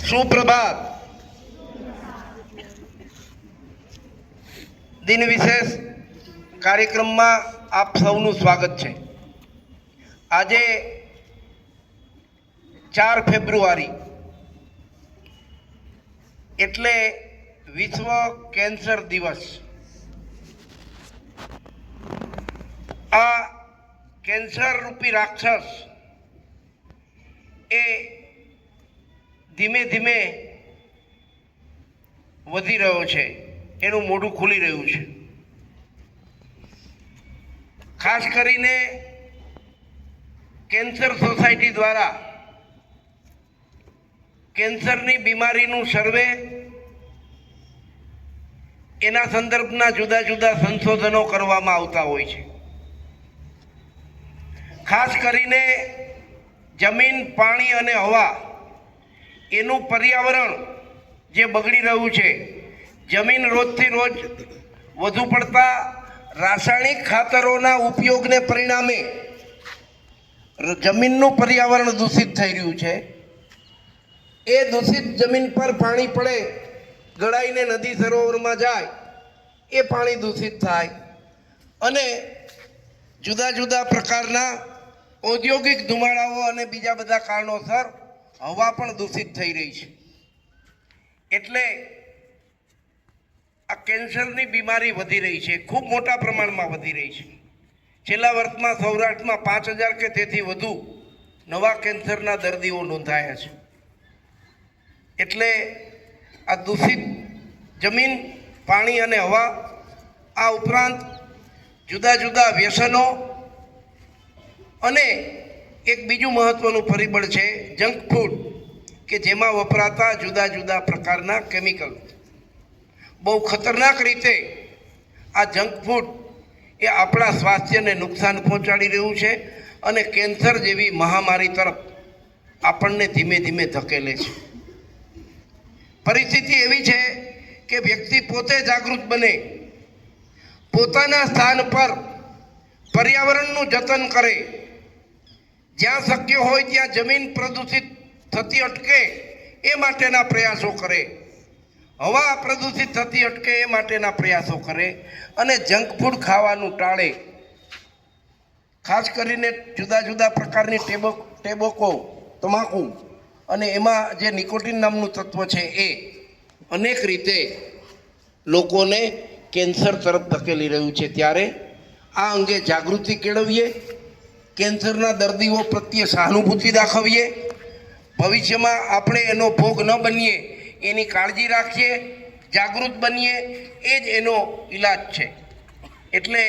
સુપ્રભાત. દિન વિશેષ કાર્યક્રમમાં આપ સૌનું સ્વાગત છે. આજે 4 ફેબ્રુઆરી એટલે વિશ્વ કેન્સર દિવસ. આ કેન્સર રૂપી રાક્ષસ એ ધીમે ધીમે વધી રહ્યો છે, એનું મોઢું ખુલી રહ્યું છે. ખાસ કરીને કેન્સર સોસાયટી દ્વારા કેન્સરની બીમારીનું સર્વે, એના સંદર્ભના જુદા જુદા સંશોધનો કરવામાં આવતા હોય છે. ખાસ કરીને જમીન, પાણી અને હવા, એનું પર્યાવરણ જે બગડી રહ્યું છે, જમીન રોજથી રોજ વધુ પડતા રાસાયણિક ખાતરોના ઉપયોગને પરિણામે જમીનનું પર્યાવરણ દૂષિત થઈ રહ્યું છે. એ દૂષિત જમીન પર પાણી પડે, ગળાઈને નદી સરોવરમાં જાય, એ પાણી દૂષિત થાય અને જુદા જુદા પ્રકારના ઔદ્યોગિક ધુમાડાઓ અને બીજા બધા કારણોસર હવા પણ દૂષિત થઈ રહી છે. એટલે આ કેન્સરની બીમારી વધી રહી છે, ખૂબ મોટા પ્રમાણમાં વધી રહી છે. છેલ્લા વર્ષમાં સૌરાષ્ટ્રમાં 5000 કે તેથી વધુ નવા કેન્સરના દર્દીઓ નોંધાયા છે. એટલે આ દૂષિત જમીન, પાણી અને હવા, આ ઉપરાંત જુદા જુદા વ્યસનો અને એક બીજું મહત્વનું પરિબળ છે જંક ફૂડ, કે જેમાં વપરાતા જુદા જુદા પ્રકારના કેમિકલ. બહુ ખતરનાક રીતે આ જંક ફૂડ એ આપણા સ્વાસ્થ્યને નુકસાન પહોંચાડી રહ્યું છે અને કેન્સર જેવી મહામારી તરફ આપણને ધીમે ધીમે ધકેલે છે. પરિસ્થિતિ એવી છે કે વ્યક્તિ પોતે જાગૃત બને, પોતાના સ્થાન પર પર્યાવરણનું જતન કરે, જ્યાં શક્ય હોય ત્યાં જમીન પ્રદૂષિત થતી અટકે એ માટેના પ્રયાસો કરે, હવા પ્રદૂષિત થતી અટકે એ માટેના પ્રયાસો કરે અને જંક ફૂડ ખાવાનું ટાળે. ખાસ કરીને જુદા જુદા પ્રકારની ટેબકો, તમાકુ અને એમાં જે નિકોટિન નામનું તત્વ છે એ અનેક રીતે લોકોને કેન્સર તરફ ધકેલી રહ્યું છે. ત્યારે આ અંગે જાગૃતિ કેળવીએ, કેન્સરના દર્દીઓ પ્રત્યે સહાનુભૂતિ દાખવીએ, ભવિષ્યમાં આપણે એનો ભોગ ન બનીએ એની કાળજી રાખીએ, જાગૃત બનીએ, એ જ એનો ઈલાજ છે. એટલે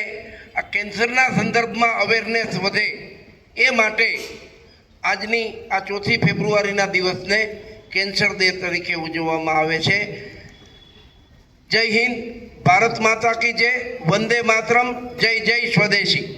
આ કેન્સરના સંદર્ભમાં અવેરનેસ વધે એ માટે આજની આ 4 ફેબ્રુઆરીના દિવસને કેન્સર ડે તરીકે ઉજવવામાં આવે છે. જય હિન્દ, ભારત માતા કી જય, વંદે માતરમ, જય જય સ્વદેશી.